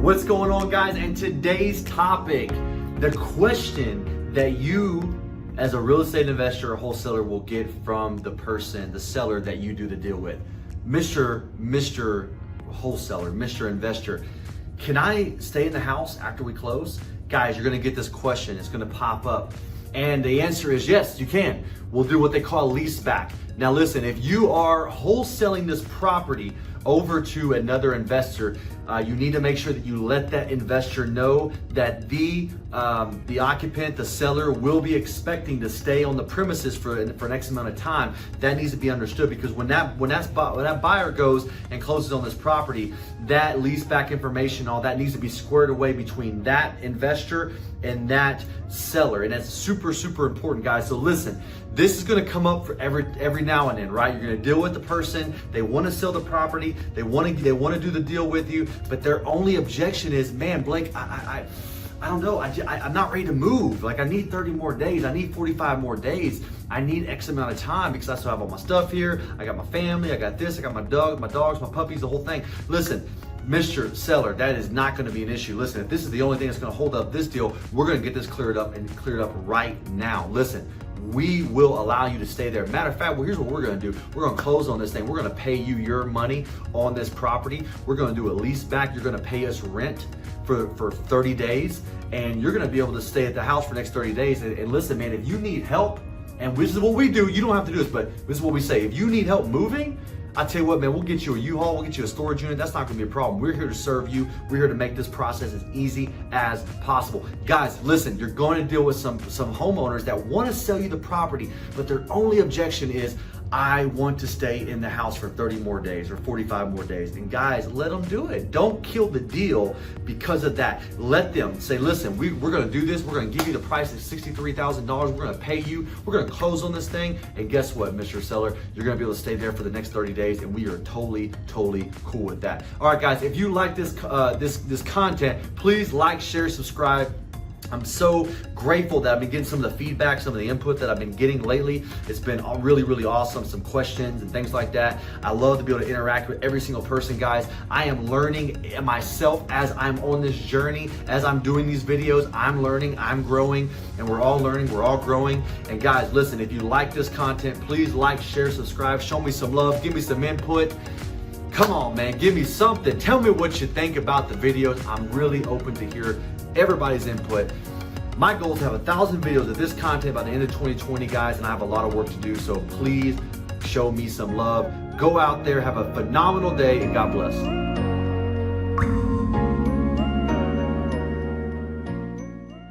What's going on, guys? And today's topic, the question that you as a real estate investor or wholesaler will get from the seller that you do the deal with. Mr. Wholesaler, Mr. Investor, can I stay in the house after we close? Guys, you're gonna get this question, it's gonna pop up. And the answer is yes, you can. We'll do what they call lease back. Now listen, if you are wholesaling this property over to another investor, you need to make sure that you let that investor know that the occupant, the seller, will be expecting to stay on the premises for an X amount of time. That needs to be understood, because when that buyer goes and closes on this property, that lease back information, all that needs to be squared away between that investor and that seller, and that's super important, guys. So listen, this is going to come up for every now and then, right? You're going to deal with the person, they want to sell the property, they want to do the deal with you, but their only objection is, man, Blake, I don't know, I'm not ready to move. Like, I need 30 more days, I need 45 more days, I need X amount of time because I still have all my stuff here, I got my family, I got this, I got my dogs, my puppies, the whole thing. Listen, Mr. Seller, that is not going to be an issue. Listen, if this is the only thing that's going to hold up this deal, we're going to get this cleared up right now. Listen, we will allow you to stay there. Matter of fact, well, here's what we're going to do. We're going to close on this thing. We're going to pay you your money on this property. We're going to do a lease back. You're going to pay us rent for 30 days, and you're going to be able to stay at the house for the next 30 days. And listen, man, if you need help, and this is what we do, you don't have to do this, but this is what we say. If you need help moving, I tell you what, man, we'll get you a U-Haul, we'll get you a storage unit. That's not gonna be a problem. We're here to serve you. We're here to make this process as easy as possible. Guys, listen, you're going to deal with some homeowners that want to sell you the property, but their only objection is, I want to stay in the house for 30 more days or 45 more days. And guys, let them do it. Don't kill the deal because of that. Let them say, listen, we're gonna do this. We're gonna give you the price of $63,000. We're gonna pay you. We're gonna close on this thing. And guess what, Mr. Seller? You're gonna be able to stay there for the next 30 days, and we are totally cool with that. All right, guys, if you like this content, please like, share, subscribe. I'm so grateful that I've been getting some of the feedback, some of the input that I've been getting lately. It's been really awesome, some questions and things like that. I love to be able to interact with every single person, guys. I am learning myself as I'm on this journey, as I'm doing these videos. I'm learning, I'm growing, and we're all learning, we're all growing. And guys, listen, if you like this content, please like, share, subscribe, show me some love, give me some input. Come on, man, give me something. Tell me what you think about the videos. I'm really open to hear everybody's input. My goal is to have 1,000 videos of this content by the end of 2020, guys, and I have a lot of work to do, so please show me some love. Go out there, have a phenomenal day, and God bless.